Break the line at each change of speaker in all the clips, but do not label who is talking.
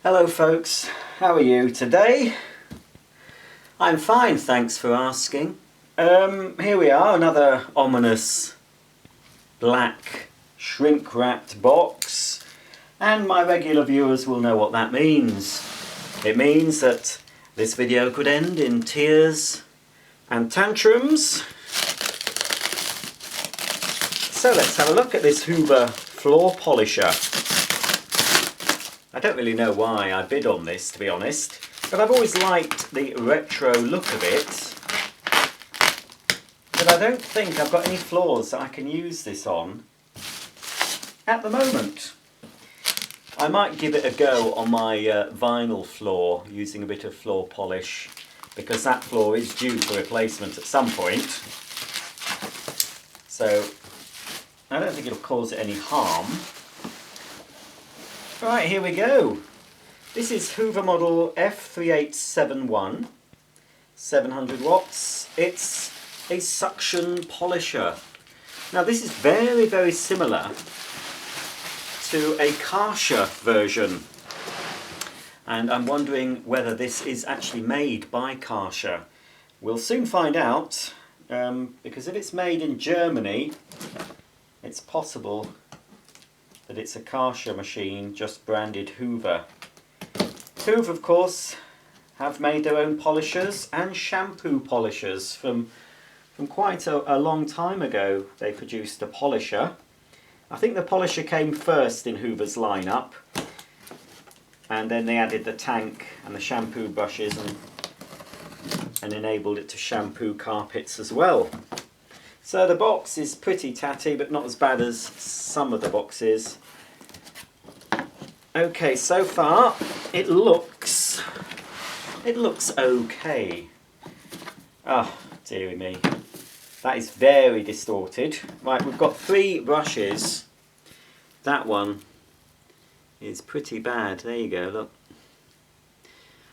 Hello folks, how are you today? I'm fine, thanks for asking. Here we are, another ominous black shrink wrapped box, and my regular viewers will know what that means. It means that this video could end in tears and tantrums. So let's have a look at this Hoover floor polisher. I don't really know why I bid on this, to be honest, but I've always liked the retro look of it. But I don't think I've got any floors that I can use this on at the moment. I might give it a go on my vinyl floor using a bit of floor polish, because that floor is due for replacement at some point. So I don't think it'll cause it any harm. Right, here we go. This is Hoover model F3871, 700 watts. It's a suction polisher. Now this is very, very similar to a Karcher version. And I'm wondering whether this is actually made by Karcher. We'll soon find out, because if it's made in Germany, it's possible that it's a Karcher machine just branded Hoover. Hoover, of course, have made their own polishers and shampoo polishers. From quite a long time ago they produced a polisher. I think the polisher came first in Hoover's lineup, and then they added the tank and the shampoo brushes and enabled it to shampoo carpets as well. So the box is pretty tatty, but not as bad as some of the boxes. Okay, so far it looks okay. Oh, dearie me. That is very distorted. Right, we've got 3 brushes. That one is pretty bad. There you go, look.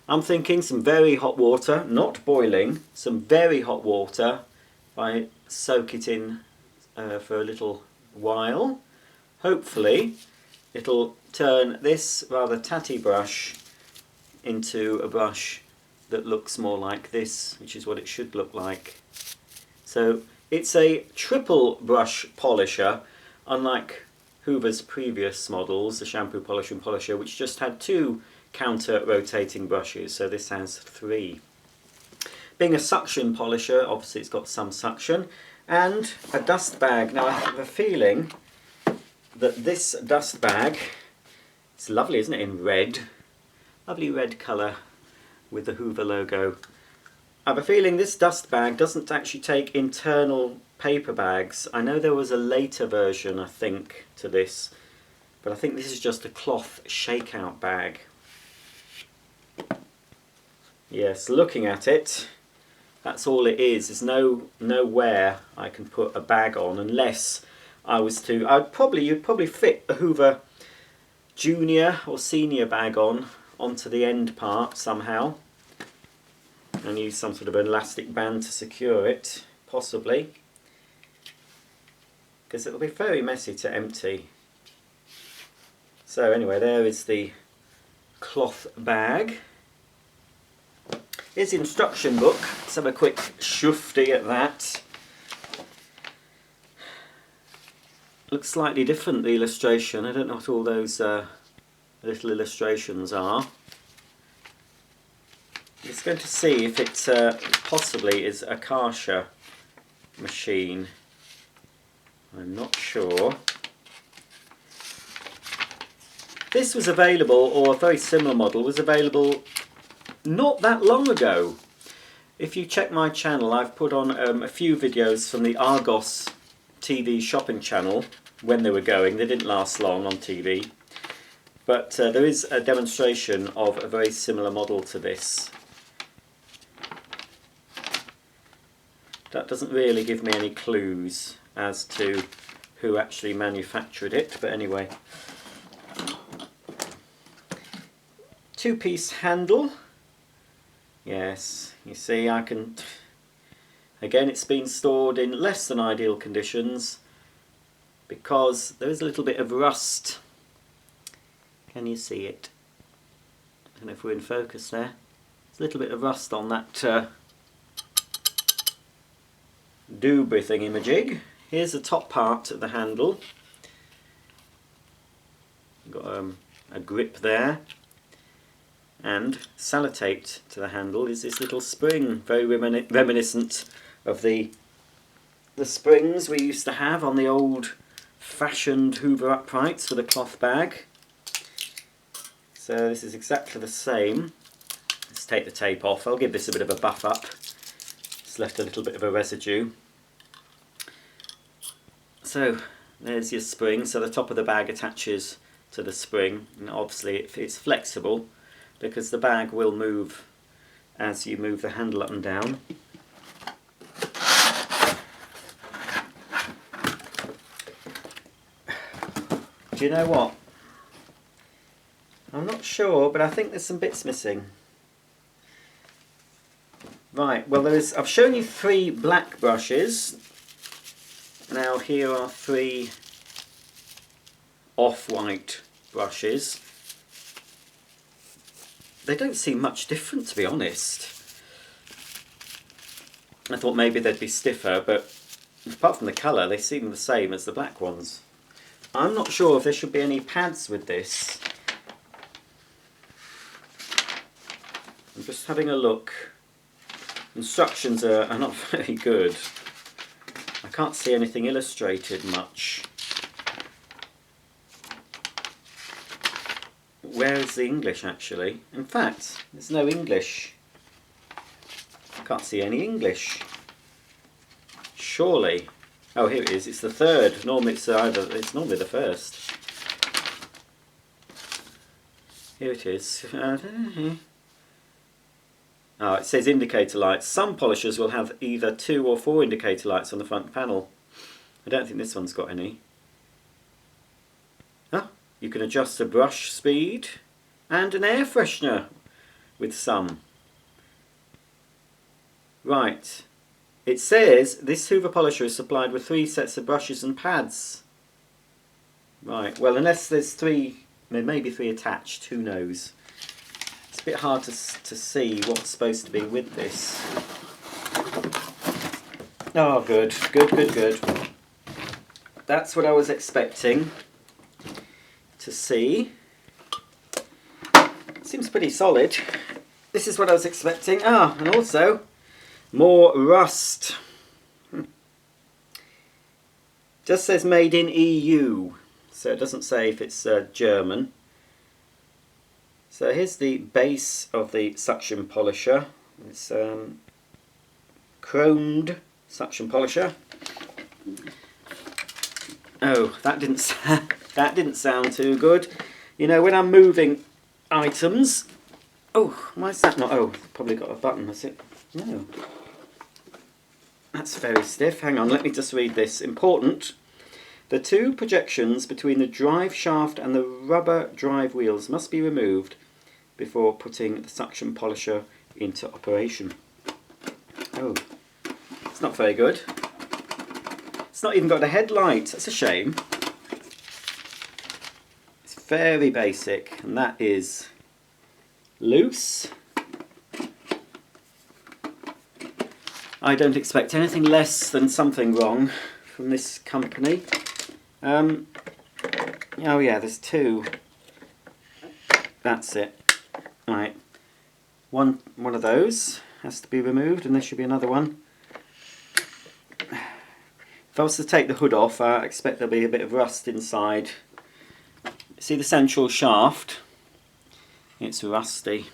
I'm thinking some very hot water, not boiling, some very hot water. If I soak it in for a little while, hopefully it'll turn this rather tatty brush into a brush that looks more like this, which is what it should look like. So it's a triple brush polisher, unlike Hoover's previous models, the shampoo polisher and polisher, which just had 2 counter rotating brushes. So this has 3. Being a suction polisher, obviously it's got some suction, and a dust bag. Now I have a feeling that this dust bag, it's lovely, isn't it, in red, lovely red colour with the Hoover logo. I have a feeling this dust bag doesn't actually take internal paper bags. I know there was a later version, I think, to this, but I think this is just a cloth shakeout bag. Yes, looking at it, that's all it is. There's nowhere I can put a bag on, unless I was to. You'd probably fit a Hoover junior or senior bag onto the end part somehow, and use some sort of elastic band to secure it, possibly, because it'll be very messy to empty. So anyway, there is the cloth bag. Here's the instruction book. Let's have a quick shufti at that. Looks slightly different, the illustration. I don't know what all those little illustrations are. I'm just going to see if it possibly is a Karcher machine. I'm not sure. This was available, or a very similar model was available not that long ago. If you check my channel, I've put on a few videos from the Argos TV shopping channel when they were going. They didn't last long on TV, but there is a demonstration of a very similar model to this. That doesn't really give me any clues as to who actually manufactured it, but anyway. 2-piece handle. Yes, you see, I can. Again, it's been stored in less than ideal conditions because there is a little bit of rust. Can you see it? don't know if we're in focus there. There's a little bit of rust on that doobry thingy-majig. Here's the top part of the handle. Got a grip there, and sellotaped to the handle is this little spring, very reminiscent of the springs we used to have on the old fashioned Hoover uprights for the cloth bag. So this is exactly the same. Let's take the tape off. I'll give this a bit of a buff up. It's left a little bit of a residue. So there's your spring. So the top of the bag attaches to the spring, and obviously it's flexible because the bag will move as you move the handle up and down. Do you know what? I'm not sure, but I think there's some bits missing. Right, well I've shown you 3 black brushes. Now here are 3 off-white brushes. They don't seem much different, to be honest. I thought maybe they'd be stiffer, but apart from the colour they seem the same as the black ones. I'm not sure if there should be any pads with this. I'm just having a look. Instructions are not very good. I can't see anything illustrated much. Where is the English actually? In fact, there's no English. I can't see any English. Surely. Oh, here it is. It's the 3rd. Normally it's normally the 1st. Here it is. Oh, it says indicator lights. Some polishers will have either 2 or 4 indicator lights on the front panel. I don't think this one's got any. You can adjust the brush speed and an air freshener with some. Right. It says this Hoover polisher is supplied with 3 sets of brushes and pads. Right. Well, unless there's 3, there may be 3 attached. Who knows? It's a bit hard to see what's supposed to be with this. Oh, good. Good. That's what I was expecting to see. Seems pretty solid. This is what I was expecting. Ah, and also more rust. Just says made in EU, so it doesn't say if it's German. So here's the base of the suction polisher. It's chromed suction polisher. Oh, that didn't sound too good. You know, when I'm moving items. Oh, why is that not? Oh, probably got a button, has it? No. That's very stiff. Hang on, let me just read this. Important. The 2 projections between the drive shaft and the rubber drive wheels must be removed before putting the suction polisher into operation. Oh, it's not very good. It's not even got a headlight. That's a shame. It's very basic, and that is loose. I don't expect anything less than something wrong from this company. Oh yeah, there's 2. That's it. Right. One of those has to be removed, and there should be another one. If I was to take the hood off, I expect there'll be a bit of rust inside. See the central shaft? It's rusty.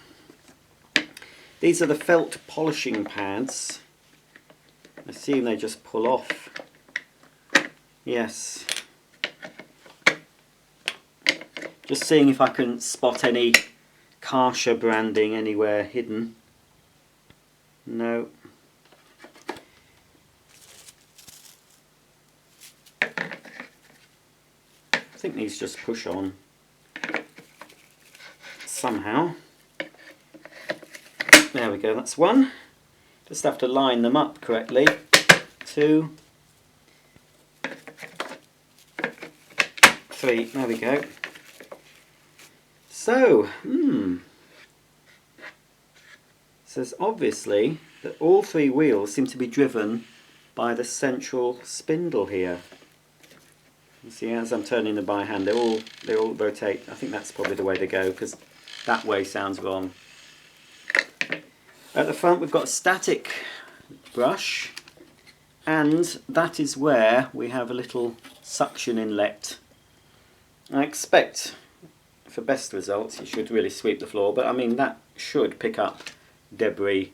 These are the felt polishing pads. I assume they just pull off. Yes. Just seeing if I can spot any Karcher branding anywhere hidden. No. I think these just push on somehow. There we go, that's 1. Just have to line them up correctly. 2, 3, there we go. So, So it's obviously that all three wheels seem to be driven by the central spindle here. You see, as I'm turning them by hand, they all rotate. I think that's probably the way to go, because that way sounds wrong. At the front we've got a static brush, and that is where we have a little suction inlet. I expect for best results you should really sweep the floor, but I mean that should pick up debris.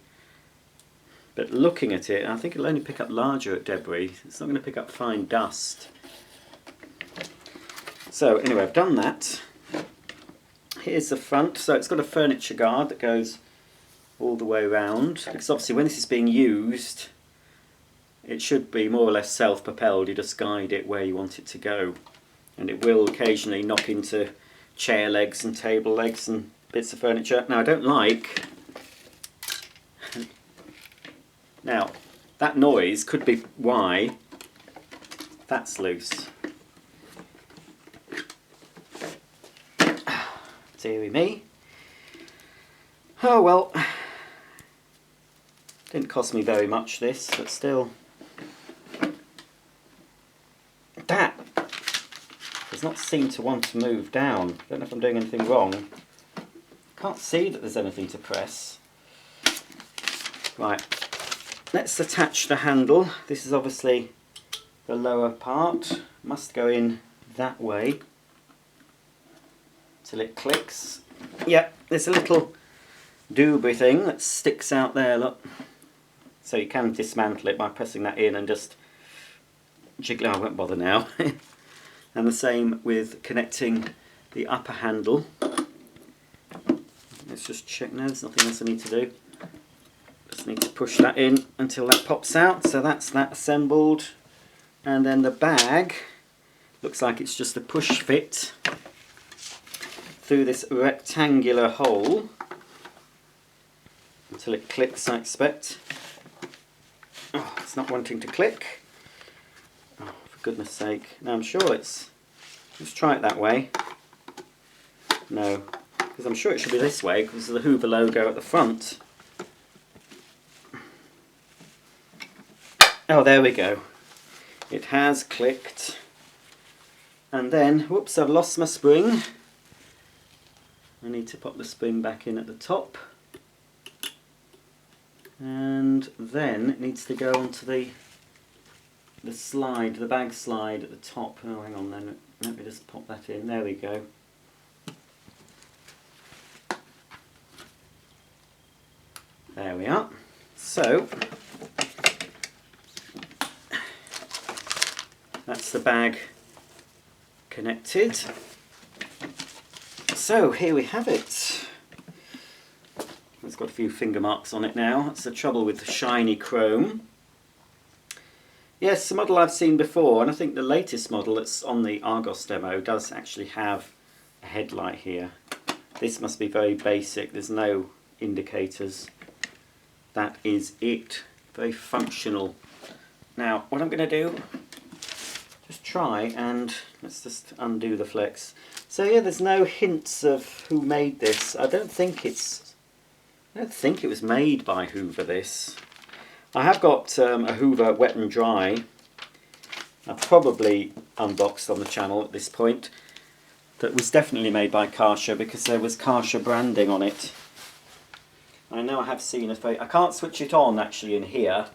But looking at it, I think it'll only pick up larger debris. It's not going to pick up fine dust. So anyway, I've done that. Here's the front. So it's got a furniture guard that goes all the way around, because obviously when this is being used it should be more or less self-propelled. You just guide it where you want it to go, and it will occasionally knock into chair legs and table legs and bits of furniture. Now I don't like, now that noise could be why that's loose. Dearie me. Oh well, didn't cost me very much this, but still. That does not seem to want to move down. Don't know if I'm doing anything wrong. Can't see that there's anything to press. Right, let's attach the handle. This is obviously the lower part. Must go in that way till it clicks. Yep, there's a little doobry thing that sticks out there, look. So you can dismantle it by pressing that in and just jiggle. I won't bother now. And the same with connecting the upper handle. Let's just check. No, there's nothing else I need to do. Just need to push that in until that pops out. So that's that assembled. And then the bag looks like it's just a push fit through this rectangular hole until it clicks, I expect. Oh, it's not wanting to click. Oh, for goodness sake. Now I'm sure it's... Let's try it that way. No, because I'm sure it should be this way because of the Hoover logo at the front. Oh, there we go. It has clicked. And then, whoops, I've lost my spring. I need to pop the spring back in at the top. And then it needs to go onto the slide, the bag slide at the top. Oh, hang on then, let me just pop that in. There we go. There we are. So, that's the bag connected. So here we have it. It's got a few finger marks on it now. That's the trouble with the shiny chrome. Yes, a model I've seen before, and I think the latest model that's on the Argos demo does actually have a headlight here. This must be very basic. There's no indicators. That is it. Very functional. Now, what I'm going to do, just try and let's just undo the flex. So yeah, there's no hints of who made this. I don't think it was made by Hoover, this. I have got a Hoover wet and dry. I've probably unboxed on the channel at this point. That was definitely made by Karcher because there was Karcher branding on it. I know I have seen a I can't switch it on actually in here.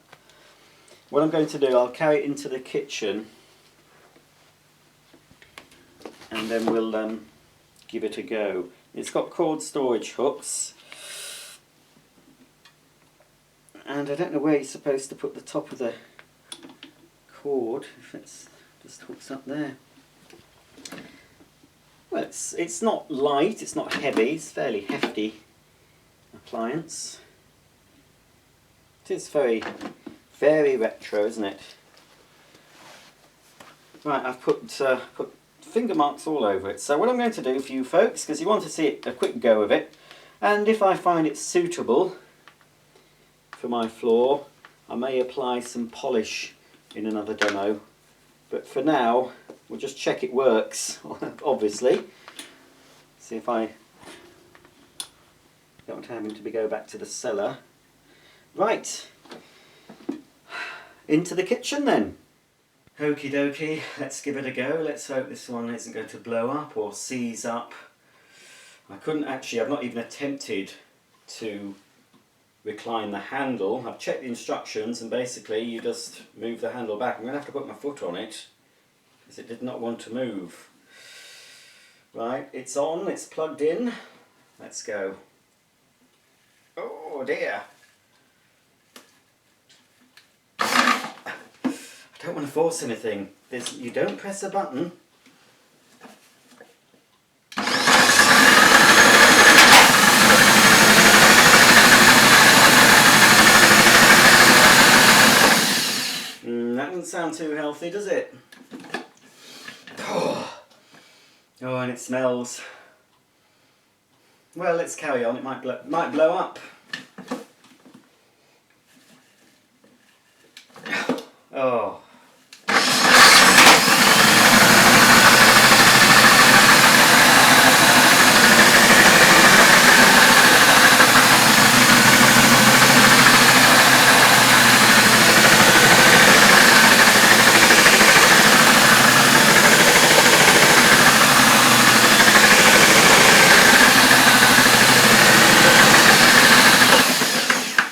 What I'm going to do, I'll carry it into the kitchen and then we'll give it a go. It's got cord storage hooks, and I don't know where you're supposed to put the top of the cord, if it's just hooks up there. Well, it's not light, it's not heavy, it's fairly hefty appliance. It is very, very retro, isn't it? Right, I've put finger marks all over it. So what I'm going to do for you folks, because you want to see a quick go of it, and if I find it suitable for my floor, I may apply some polish in another demo. But for now, we'll just check it works, obviously. See if I Don't want having to go back to the cellar. Right, into the kitchen then. Okie dokie, let's give it a go. Let's hope this one isn't going to blow up or seize up. I couldn't actually, I've not even attempted to recline the handle. I've checked the instructions and basically you just move the handle back. I'm going to have to put my foot on it because it did not want to move. Right, it's on, it's plugged in. Let's go. Oh dear. I don't want to force anything. You don't press a button. That doesn't sound too healthy, does it? Oh, and it smells. Well, let's carry on. It might blow up. Oh.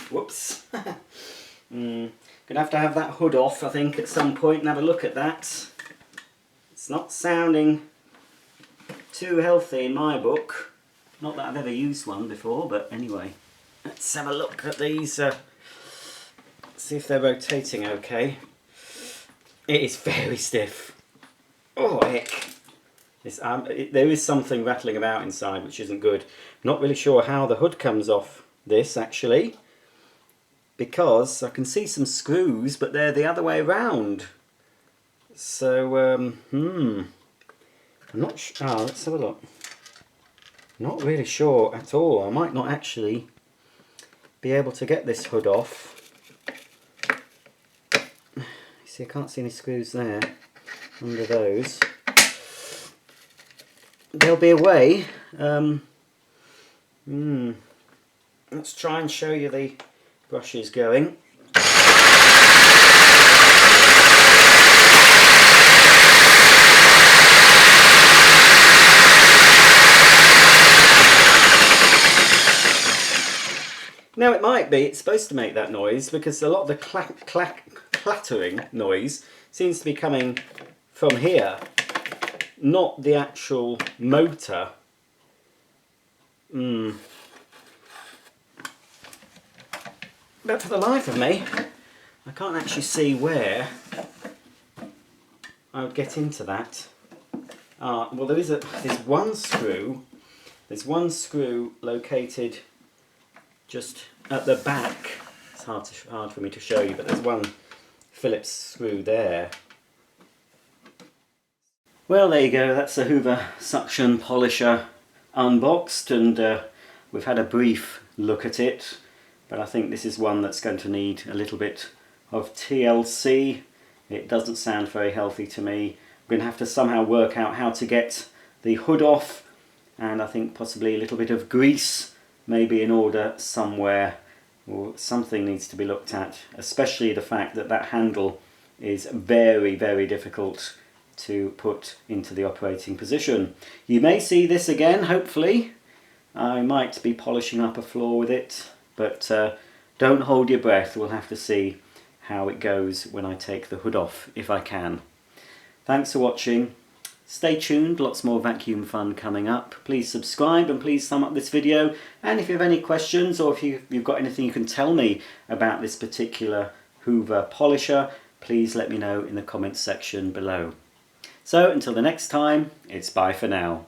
Whoops. Gonna have to have that hood off, I think, at some point and have a look at that. It's not sounding too healthy in my book. Not that I've ever used one before, but anyway. Let's have a look at these, see if they're rotating okay. It is very stiff. Oh heck. There is something rattling about inside which isn't good. Not really sure how the hood comes off this actually, because I can see some screws but they're the other way around. So I'm not sure. Oh, let's have a look. Not really sure at all. I might not actually be able to get this hood off. See, I can't see any screws there under those. There'll be a way. Let's try and show you the brushes going. Now it might be, it's supposed to make that noise because a lot of the clattering noise seems to be coming from here, not the actual motor. But for the life of me, I can't actually see where I would get into that. Well, there's one screw. There's one screw located just at the back. It's hard for me to show you, but there's one Phillips screw there. Well, there you go. That's the Hoover suction polisher unboxed, and we've had a brief look at it. But I think this is one that's going to need a little bit of TLC. It doesn't sound very healthy to me. I'm going to have to somehow work out how to get the hood off, and I think possibly a little bit of grease maybe in order somewhere, or something needs to be looked at, especially the fact that that handle is very, very difficult to put into the operating position. You may see this again, hopefully. I might be polishing up a floor with it. But don't hold your breath, we'll have to see how it goes when I take the hood off, if I can. Thanks for watching. Stay tuned, lots more vacuum fun coming up. Please subscribe and please thumb up this video. And if you have any questions or if you've got anything you can tell me about this particular Hoover polisher, please let me know in the comments section below. So until the next time, it's bye for now.